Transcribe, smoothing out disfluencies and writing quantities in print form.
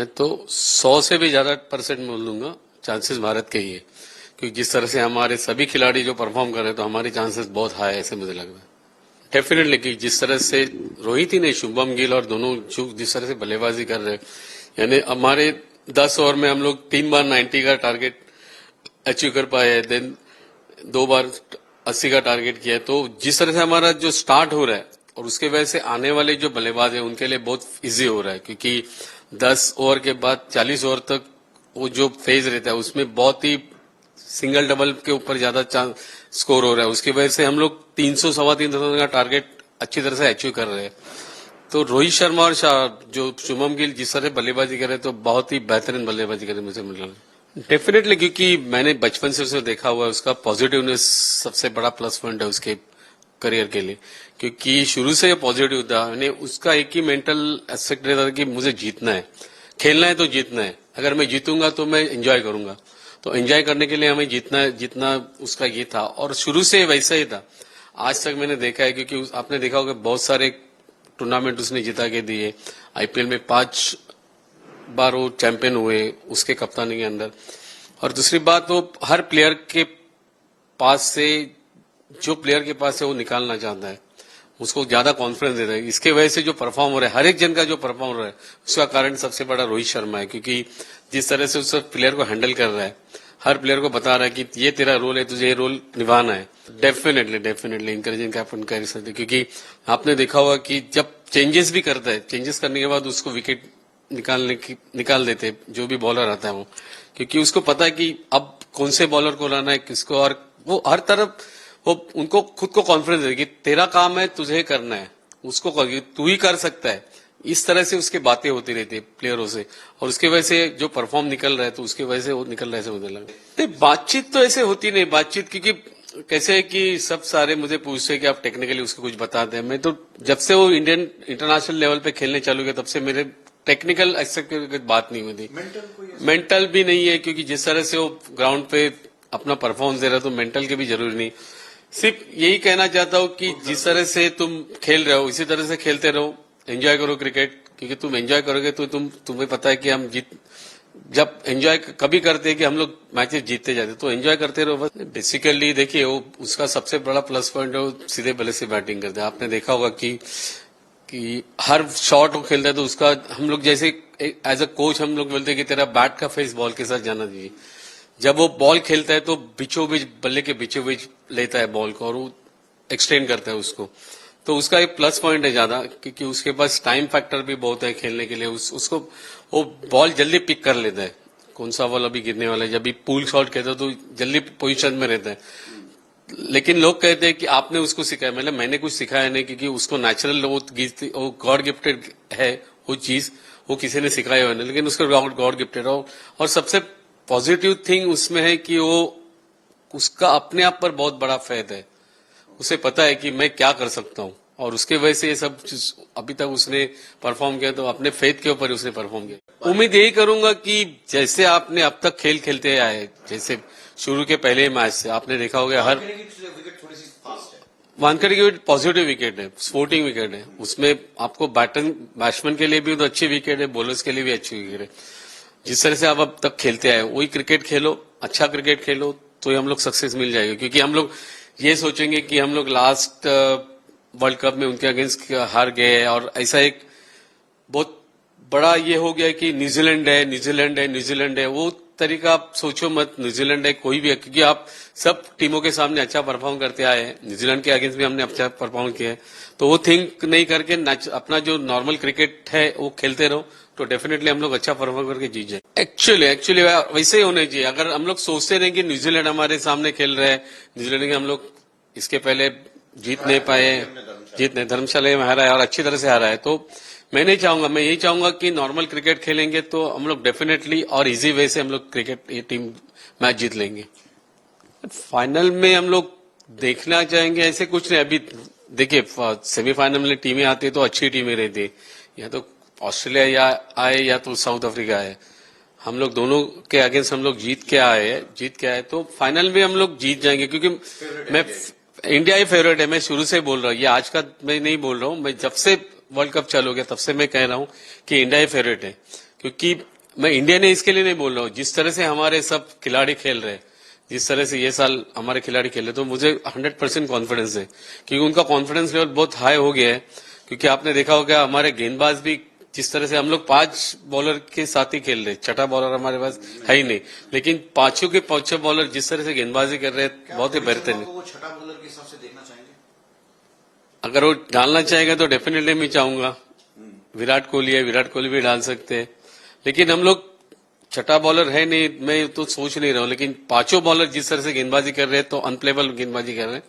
मैं तो 100 से भी ज्यादा % बोल दूंगा चांसेस भारत के ही है, क्योंकि जिस तरह से हमारे सभी खिलाड़ी जो परफॉर्म कर रहे हैं तो हमारी चांसेस बहुत हाई है, ऐसे मुझे लग रहा है। डेफिनेटली कि जिस तरह से रोहित ही नहीं, शुभम गिल और दोनों जिस तरह से बल्लेबाजी कर रहे हैं, यानी हमारे 10 ओवर में हम लोग 3 बार 90 का टारगेट अचीव कर पाए हैं, देन 2 बार 80 का टारगेट किया है। तो जिस तरह से हमारा जो स्टार्ट हो रहा है और उसके वजह से आने वाले जो बल्लेबाज है उनके लिए बहुत इजी हो रहा है, क्योंकि 10 ओवर के बाद 40 ओवर तक वो जो फेज रहता है उसमें बहुत ही सिंगल डबल के ऊपर ज्यादा स्कोर हो रहा है। उसकी वजह से हम लोग 300 सवा 300 रन का टारगेट अच्छी तरह से अचीव कर रहे हैं। तो रोहित शर्मा और जो शुभम गिल जिस तरह बल्लेबाजी कर रहे हैं तो बहुत ही बेहतरीन बल्लेबाजी कर रहे हैं मुझे मिल रहा है। डेफिनेटली, क्योंकि मैंने बचपन से उसे देखा हुआ है, उसका पॉजिटिवनेस सबसे बड़ा प्लस पॉइंट है उसके करियर के लिए, क्योंकि शुरू से पॉजिटिव था। यानी उसका एक ही मेंटल एस्पेक्ट रहता था कि मुझे जीतना है, खेलना है तो जीतना है, अगर मैं जीतूंगा तो मैं एंजॉय करूंगा। तो एंजॉय करने के लिए हमें जीतना उसका ये था, और शुरू से वैसा ही था। आज तक मैंने देखा है, क्योंकि आपने देखा होगा बहुत सारे टूर्नामेंट उसने जिता के दिए। आईपीएल में 5 बार वो चैंपियन हुए उसके कप्तानी के अंदर। और दूसरी बात, वो हर प्लेयर के पास से जो प्लेयर के पास है वो निकालना चाहता है, उसको ज्यादा कॉन्फिडेंस देता है। इसके वजह से जो परफॉर्म हो रहा है, हर एक जन का जो परफॉर्म हो रहा है, उसका कारण सबसे बड़ा रोहित शर्मा है, क्योंकि जिस तरह से उस प्लेयर को हैंडल कर रहा है, हर प्लेयर को बता रहा है कि ये तेरा रोल है, तुझे ये रोल निभाना है। डेफिनेटली इंकरेजिंग कैप्टन कह सकते, क्योंकि आपने देखा होगा कि जब चेंजेस भी करता है, चेंजेस करने के बाद उसको विकेट निकाल देते जो भी बॉलर आता है वो, क्योंकि उसको पता है कि अब कौन से बॉलर को लाना है, किसको, और वो हर तरफ वो उनको खुद को कॉन्फिडेंस है कि तेरा काम है, तुझे करना है, उसको तू ही कर सकता है। इस तरह से उसकी बातें होती रहती है प्लेयरों से, और उसके वजह से जो परफॉर्म निकल रहा है तो उसकी वजह से वो निकल रहा है, ऐसे मुझे लग रहा है। बातचीत तो ऐसे होती नहीं, बातचीत क्योंकि कैसे है कि सब सारे मुझे पूछते हैं कि आप टेक्निकली उसको कुछ बताते हैं। मैं तो जब से वो इंटरनेशनल लेवल पे खेलने चालू किया तब से मेरे टेक्निकल एस्पेक्ट की बात नहीं हुई थी। मेंटल भी नहीं है, क्योंकि जिस तरह से वो ग्राउंड पे अपना परफॉर्मेंस दे रहा है तो मेंटल की भी जरूरी नहीं। सिर्फ यही कहना चाहता हूँ कि जिस तरह से तुम खेल रहे हो इसी तरह से खेलते रहो, एंजॉय करो क्रिकेट, क्योंकि तुम एंजॉय करोगे तो तुम्हें पता है कि हम जब एंजॉय कभी करते हैं कि हम लोग मैचेस जीतते जाते, तो एंजॉय करते रहो बस। बेसिकली देखिए, वो उसका सबसे बड़ा प्लस पॉइंट है, वो सीधे बल्ले से बैटिंग करते हैं। आपने देखा होगा कि हर शॉट वो खेलता है तो उसका हम लोग जैसे एज अ कोच हम लोग बोलते हैं कि तेरा बैट का फेस बॉल के साथ जाना चाहिए। जब वो बॉल खेलता है तो बीचों बीच, बल्ले के बीचों बीच लेता है बॉल को और वो एक्सटेंड करता है उसको। तो उसका एक प्लस पॉइंट है ज्यादा, क्योंकि उसके पास टाइम फैक्टर भी बहुत है खेलने के लिए। उसको वो बॉल जल्दी पिक कर लेता है, कौन सा बॉल अभी गिरने वाला है। जब भी पुल शॉट कहते हो तो जल्दी पोजीशन में रहता है। लेकिन लोग कहते हैं कि आपने उसको सिखाया, मतलब मैंने कुछ सिखाया नहीं, क्योंकि उसको नेचुरल वो गॉड गिफ्टेड है वो चीज, वो किसी ने सिखाया हुआ नहीं, लेकिन उसको गॉड गिफ्टेड हो। और सबसे पॉजिटिव थिंग उसमें है कि वो उसका अपने आप पर बहुत बड़ा फेथ है, उसे पता है कि मैं क्या कर सकता हूं, और उसके वजह से ये सब चीज अभी तक उसने परफॉर्म किया, तो अपने फेथ के ऊपर उसने परफॉर्म किया। उम्मीद यही करूंगा कि जैसे आपने अब तक खेल खेलते आए, जैसे शुरू के पहले मैच से आपने देखा होगा, हर वानखेड़े की पॉजिटिव विकेट है, स्पोर्टिंग विकेट है, उसमें आपको बैट्समैन के लिए भी तो अच्छी विकेट है, बॉलर्स के लिए भी अच्छी विकेट है। जिस तरह से आप अब तक खेलते आए वही क्रिकेट खेलो, अच्छा क्रिकेट खेलो, तो हम लोग सक्सेस मिल जाएगी। क्योंकि हम लोग ये सोचेंगे कि हम लोग लास्ट वर्ल्ड कप में उनके अगेंस्ट हार गए, और ऐसा एक बहुत बड़ा ये हो गया कि न्यूजीलैंड है, वो तरीका आप सोचो मत। न्यूजीलैंड है, कोई भी है, क्योंकि आप सब टीमों के सामने अच्छा परफॉर्म करते आए हैं, न्यूजीलैंड के अगेंस्ट भी हमने अच्छा परफॉर्म किया है। तो वो थिंक नहीं करके अपना जो नॉर्मल क्रिकेट है वो खेलते रहो, तो डेफिनेटली हम लोग अच्छा परफॉर्म करके जीत जाए। एक्चुअली वैसे ही होना चाहिए। अगर हम लोग सोचते रहे कि न्यूजीलैंड हमारे सामने खेल रहे हैं, न्यूजीलैंड के हम लोग इसके पहले जीत नहीं पाए, धर्मशाला में हारा है और अच्छी तरह से हारा है, तो मैं यही चाहूंगा कि नॉर्मल क्रिकेट खेलेंगे तो हम लोग डेफिनेटली और इजी वे से हम लोग क्रिकेट ये टीम मैच जीत लेंगे। फाइनल में हम लोग देखना चाहेंगे, ऐसे कुछ नहीं। अभी देखिए, सेमीफाइनल में टीमें आती है तो अच्छी टीमें रहती है, या तो ऑस्ट्रेलिया या तो साउथ अफ्रीका आए, हम लोग दोनों के अगेंस्ट हम लोग जीत के आए, तो फाइनल में हम लोग जीत जाएंगे। क्योंकि मैं इंडिया ही फेवरेट है, मैं शुरू से बोल रहा हूँ, ये आज का मैं नहीं बोल रहा हूँ, मैं जब से वर्ल्ड कप चालू हो गया तब से मैं कह रहा हूँ कि इंडिया ही फेवरेट है। क्योंकि मैं इंडिया ने इसके लिए नहीं बोल रहा हूँ, जिस तरह से हमारे सब खिलाड़ी खेल रहे हैं, जिस तरह से ये साल हमारे खिलाड़ी खेले, तो मुझे 100% कॉन्फिडेंस है, क्योंकि उनका कॉन्फिडेंस लेवल बहुत हाई हो गया है। क्योंकि आपने देखा होगा हमारे गेंदबाज भी जिस तरह से हम लोग 5 बॉलर के साथ ही खेल रहे, छठा बॉलर हमारे पास है ही नहीं, लेकिन पांचों के पांचों बॉलर जिस तरह से गेंदबाजी कर रहे हैं बहुत ही बेहतर है। वो छठा बॉलर के हिसाब से देखना चाहेंगे? अगर वो डालना चाहेगा तो डेफिनेटली मैं चाहूंगा। विराट कोहली है, विराट कोहली भी डाल सकते हैं, लेकिन हम लोग छठा बॉलर है नहीं, मैं तो सोच नहीं रहा हूं, लेकिन पांचों बॉलर जिस तरह से गेंदबाजी कर रहे हैं तो अनप्लेबल गेंदबाजी कर रहे हैं।